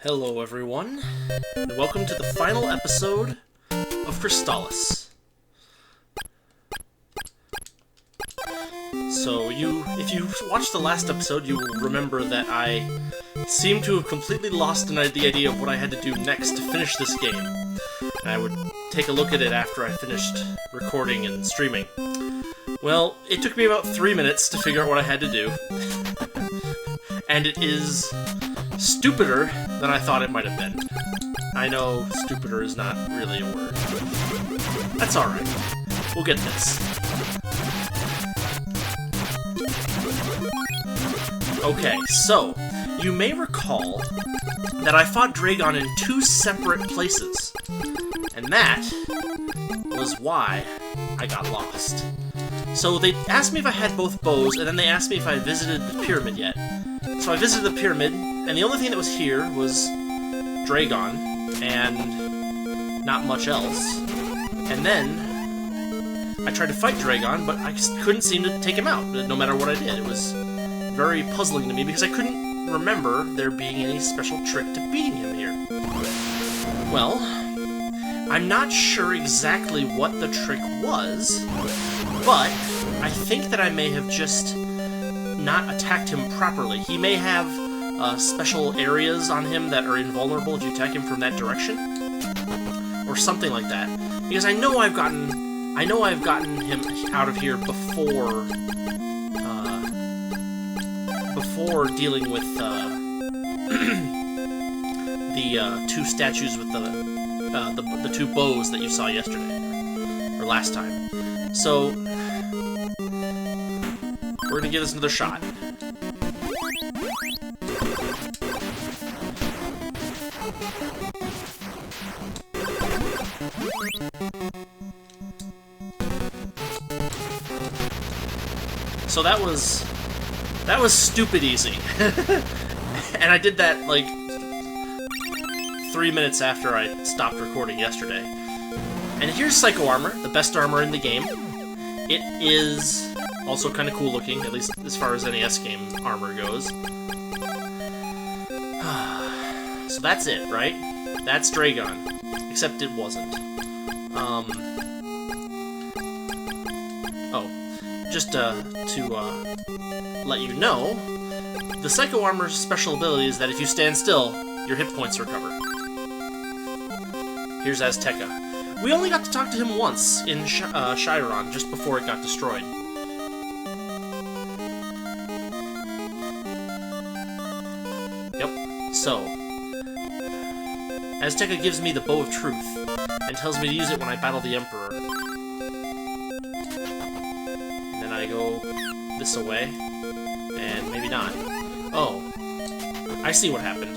Hello everyone, and welcome to the final episode of Crystalis. So if you watched the last episode, you will remember that I seem to have completely lost the idea of what I had to do next to finish this game. And I would take a look at it after I finished recording and streaming. Well, it took me about 3 minutes to figure out what I had to do. And it is stupider than I thought it might have been. I know stupider is not really a word. That's alright. We'll get this. Okay, so, you may recall that I fought Draygon in 2 separate places. And that was why I got lost. So they asked me if I had both bows, and then they asked me if I had visited the pyramid yet. So I visited the pyramid, and the only thing that was here was Draygon, and not much else. And then I tried to fight Draygon, but I just couldn't seem to take him out, no matter what I did. It was very puzzling to me, because I couldn't remember there being any special trick to beating him here. Well, I'm not sure exactly what the trick was, but I think that I may have just not attacked him properly. He may have special areas on him that are invulnerable if you attack him from that direction, or something like that. Because I know I've gotten him out of here before dealing with the 2 statues with the 2 bows that you saw yesterday or last time. So we're gonna give this another shot. So that was stupid easy. And I did that like 3 minutes after I stopped recording yesterday. And here's Psycho Armor, the best armor in the game. It is also kind of cool looking, at least as far as NES game armor goes. So that's it, right? That's Draygon. Except it wasn't. Just to let you know, the Psycho Armor's special ability is that if you stand still, your hit points recover. Here's Azteca. We only got to talk to him once in Chiron, just before it got destroyed. Yep, so Azteca gives me the Bow of Truth, and tells me to use it when I battle the Emperor. And then I go this away, and maybe not. Oh, I see what happened.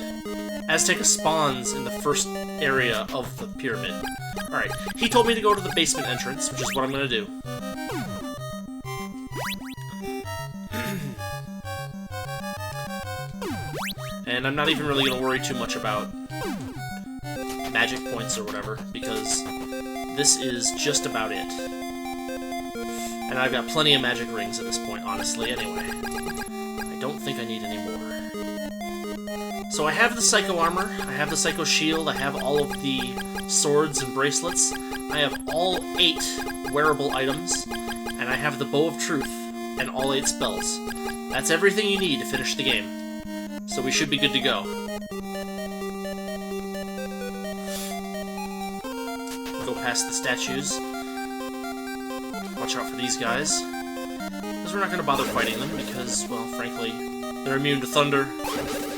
Azteca spawns in the first area of the pyramid. Alright, he told me to go to the basement entrance, which is what I'm gonna do. And I'm not even really gonna worry too much about magic points or whatever, because this is just about it. And I've got plenty of magic rings at this point, honestly, anyway. I don't think I need any more. So I have the Psycho Armor, I have the Psycho Shield, I have all of the swords and bracelets, I have all 8 wearable items, and I have the Bow of Truth and all 8 spells. That's everything you need to finish the game. So we should be good to go. Go past the statues. Watch out for these guys. Because we're not going to bother fighting them because, well, frankly, they're immune to thunder.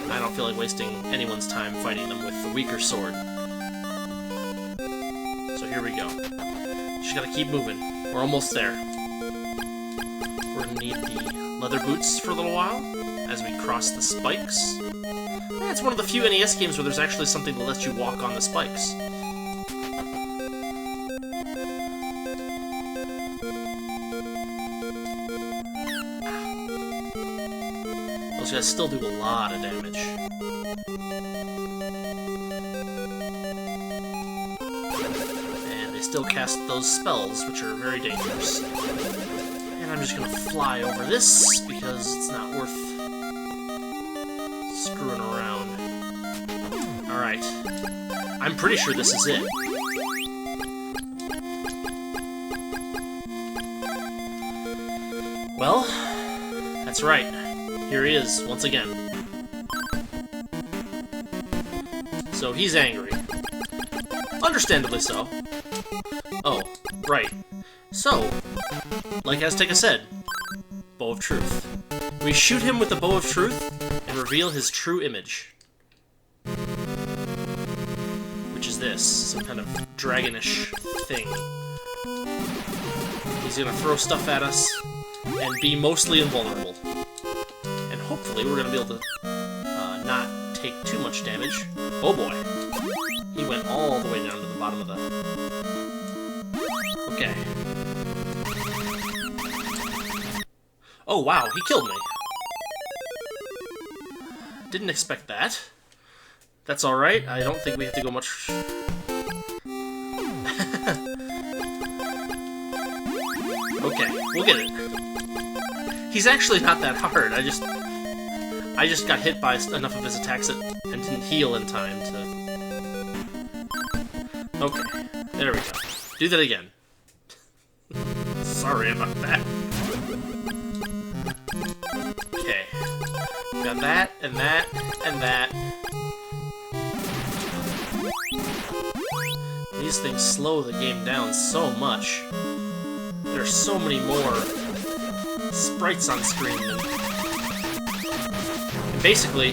I don't feel like wasting anyone's time fighting them with the weaker sword. So here we go. Just gotta keep moving. We're almost there. We're gonna need the leather boots for a little while as we cross the spikes. Yeah, it's one of the few NES games where there's actually something that lets you walk on the spikes. Those guys still do a lot of damage. And they still cast those spells, which are very dangerous. And I'm just gonna fly over this, because it's not worth screwing around. Alright. I'm pretty sure this is it. Well, that's right. Here he is, once again. So he's angry. Understandably so. Oh, right. So, like Azteca said, Bow of Truth. We shoot him with the Bow of Truth and reveal his true image. Which is this, some kind of dragonish thing. He's gonna throw stuff at us and be mostly invulnerable. And hopefully we're gonna be able to not take too much damage. Oh boy. He went all the way down to the bottom of the... Okay. Oh wow, he killed me. Didn't expect that. That's alright, I don't think we have to go much... Okay, we'll get it. He's actually not that hard, I just got hit by enough of his attacks and didn't heal in time to... Okay, there we go. Do that again. Sorry about that. Okay. Got that, and that, and that. These things slow the game down so much. There's so many more sprites on screen than... And basically,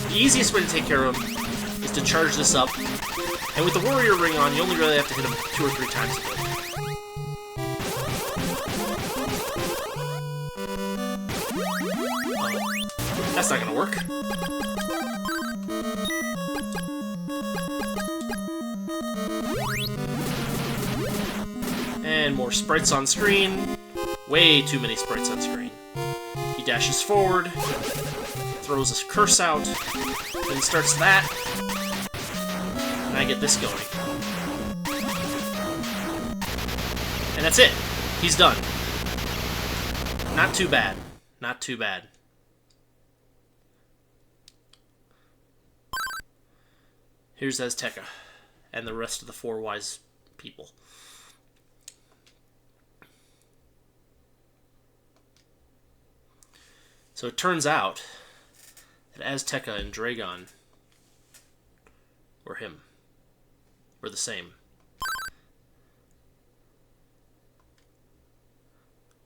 the easiest way to take care of him is to charge this up. And with the warrior ring on, you only really have to hit him 2 or 3 times a bit. That's not gonna work. And more sprites on screen. Way too many sprites on screen. He dashes forward, throws a curse out, then starts that, and I get this going. And that's it. He's done. Not too bad. Not too bad. Here's Azteca, and the rest of the 4 wise people. So it turns out that Azteca and Draygon were him. Were the same.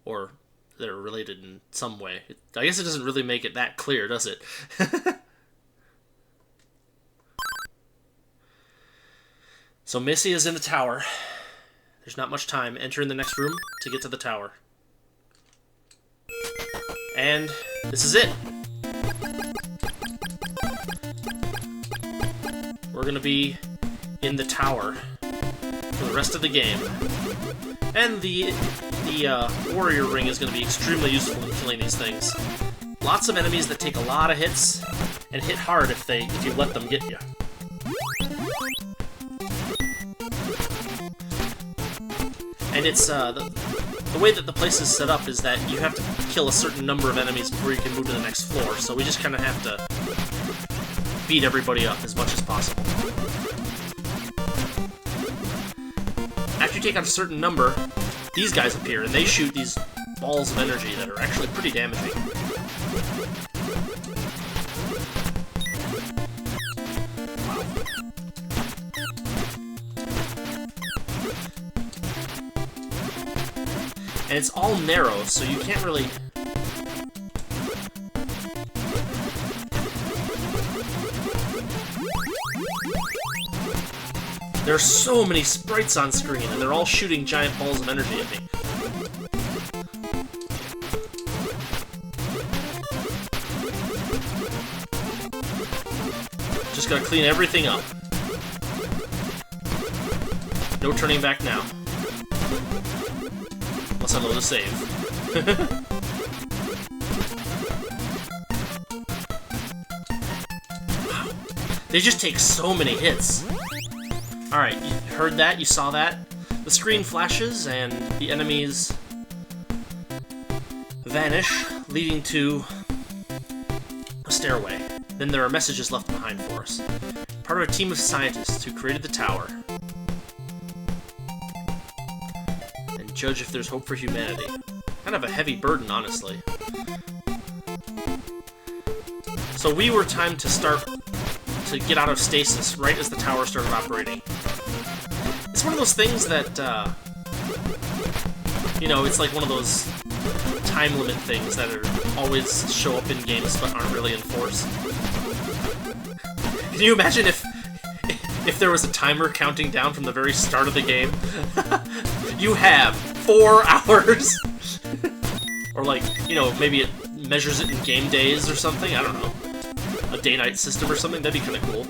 Or they're related in some way. I guess it doesn't really make it that clear, does it? So Missy is in the tower. There's not much time. Enter in the next room to get to the tower. And this is it. We're gonna be in the tower for the rest of the game. And the warrior ring is gonna be extremely useful in killing these things. Lots of enemies that take a lot of hits and hit hard if you let them get you. And it's, the way that the place is set up is that you have to kill a certain number of enemies before you can move to the next floor, so we just kind of have to beat everybody up as much as possible. After you take out a certain number, these guys appear, and they shoot these balls of energy that are actually pretty damaging. And it's all narrow, so you can't really... There are so many sprites on screen, and they're all shooting giant balls of energy at me. Just gotta clean everything up. No turning back now. Unless I load a save. Wow. They just take so many hits. Alright, you heard that? You saw that? The screen flashes and the enemies vanish, leading to a stairway. Then there are messages left behind for us. Part of a team of scientists who created the tower. And judge if there's hope for humanity. Kind of a heavy burden, honestly. So we were timed to get out of stasis right as the tower started operating. It's one of those things that, you know, it's like one of those time limit things that always show up in games but aren't really enforced. Can you imagine if there was a timer counting down from the very start of the game? You have 4 hours! Or like, you know, maybe it measures it in game days or something, I don't know. A day-night system or something, that'd be kind of cool.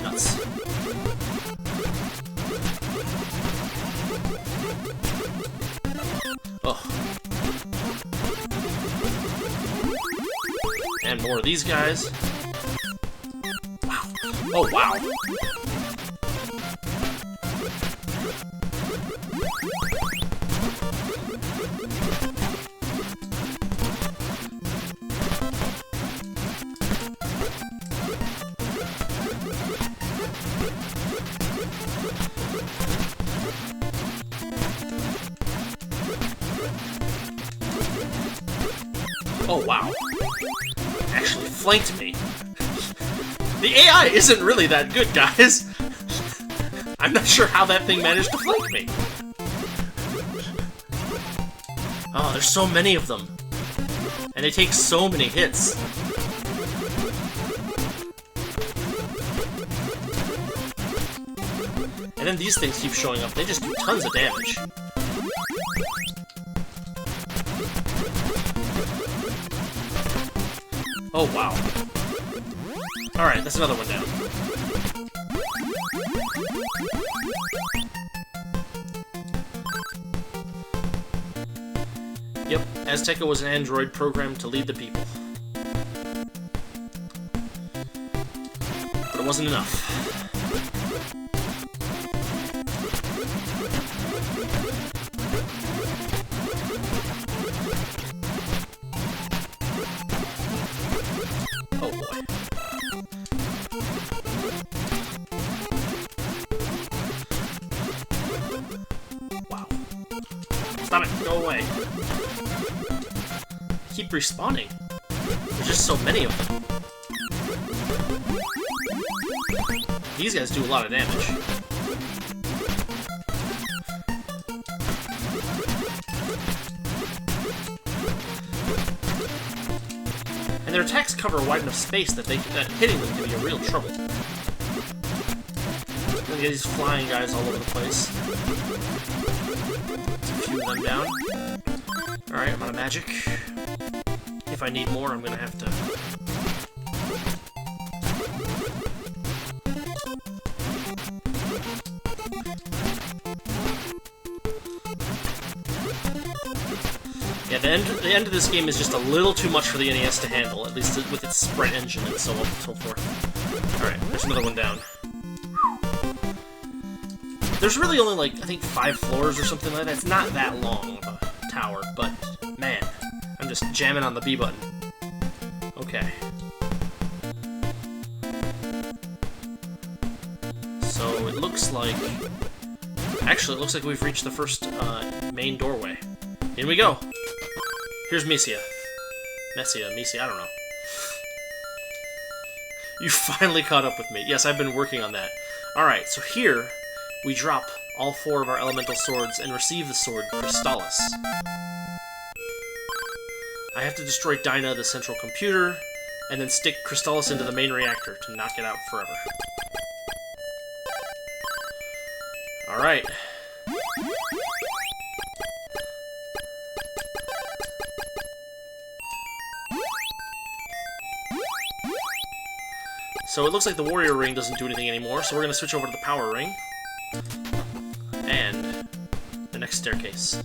Nuts. Oh. And more of these guys. Wow. Oh, wow. Oh, wow. Actually flanked me. The AI isn't really that good, guys. I'm not sure how that thing managed to flank me. Oh, there's so many of them. And they take so many hits. And then these things keep showing up. They just do tons of damage. Oh, wow. Alright, that's another one down. Yep, Azteca was an android programmed to lead the people. But it wasn't enough. Oh boy. Wow. Stop it! Go away. They keep respawning. There's just so many of them. These guys do a lot of damage. And their attacks cover a wide enough space that hitting them can be a real trouble. Then you get these flying guys all over the place. A few of them down. Alright, I'm out of magic. If I need more, I'm gonna have to... Yeah, the end of this game is just a little too much for the NES to handle, at least with its sprite engine and so on and so forth. Alright, there's another one down. There's really only, like, I think 5 floors or something like that. It's not that long of a tower, but, man, I'm just jamming on the B button. Okay. So, it looks like... Actually, it looks like we've reached the first main doorway. In we go! Here's Misia. Misia, I don't know. You finally caught up with me. Yes, I've been working on that. Alright, so here, we drop all 4 of our elemental swords and receive the sword Crystalis. I have to destroy Dyna, the central computer, and then stick Crystalis into the main reactor to knock it out forever. Alright. So it looks like the warrior ring doesn't do anything anymore, so we're going to switch over to the power ring. And the next staircase.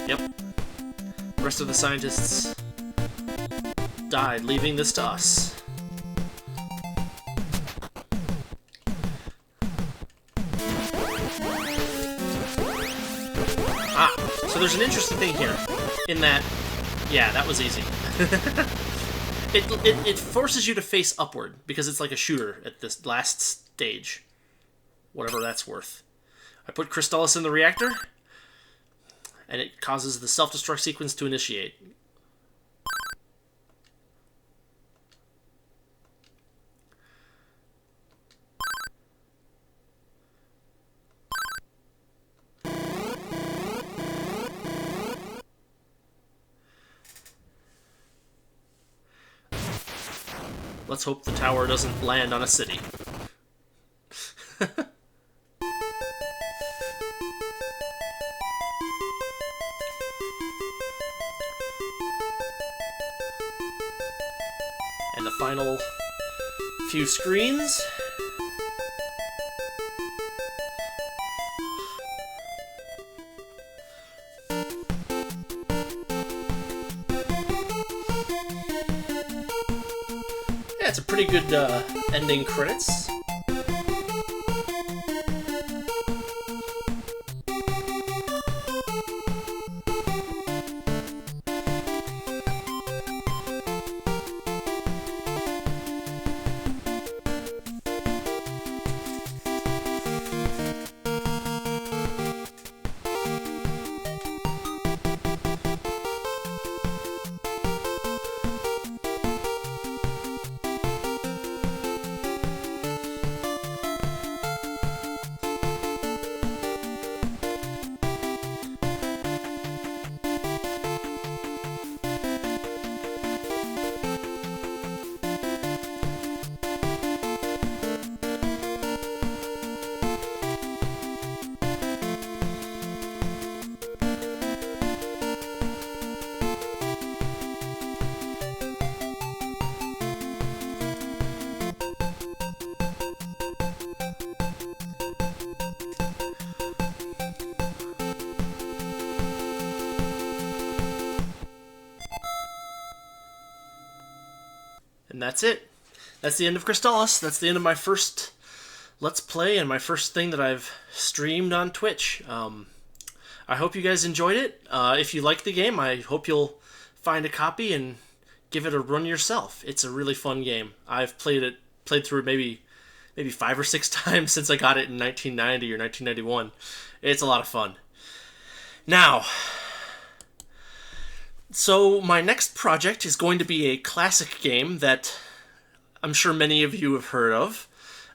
Yep. The rest of the scientists died, leaving this to us. So there's an interesting thing here, in that, yeah, that was easy. It forces you to face upward, because it's like a shooter at this last stage. Whatever that's worth. I put Crystalis in the reactor, and it causes the self-destruct sequence to initiate. Let's hope the tower doesn't land on a city. And the final few screens. Yeah, it's a pretty good ending credits. And that's it. That's the end of Crystalis. That's the end of my first Let's Play and my first thing that I've streamed on Twitch. I hope you guys enjoyed it. If you like the game, I hope you'll find a copy and give it a run yourself. It's a really fun game. I've played through it maybe 5 or 6 times since I got it in 1990 or 1991. It's a lot of fun. Now, so my next project is going to be a classic game that I'm sure many of you have heard of.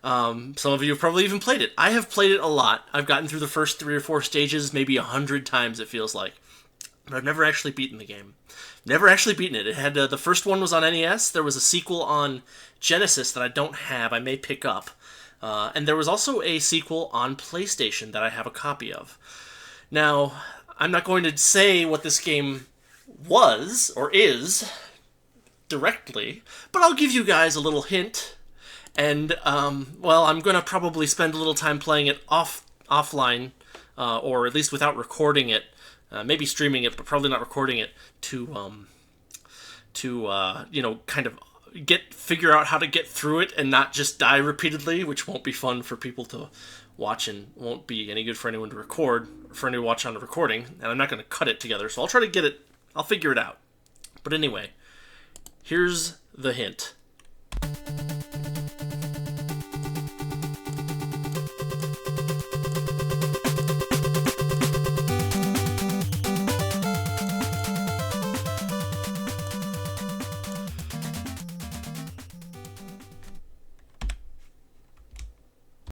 Some of you have probably even played it. I have played it a lot. I've gotten through the first 3 or 4 stages, maybe 100 times it feels like. But I've never actually beaten the game. Never actually beaten it. It had the first one was on NES. There was a sequel on Genesis that I don't have. I may pick up. And there was also a sequel on PlayStation that I have a copy of. Now, I'm not going to say what this game was or is directly, but I'll give you guys a little hint. And, well, I'm going to probably spend a little time playing it offline, or at least without recording it. Maybe streaming it, but probably not recording it to you know, kind of figure out how to get through it and not just die repeatedly, which won't be fun for people to watch and won't be any good for anyone to record, for anyone to watch on a recording, and I'm not going to cut it together, so I'll try to get it, I'll figure it out. But anyway, here's the hint.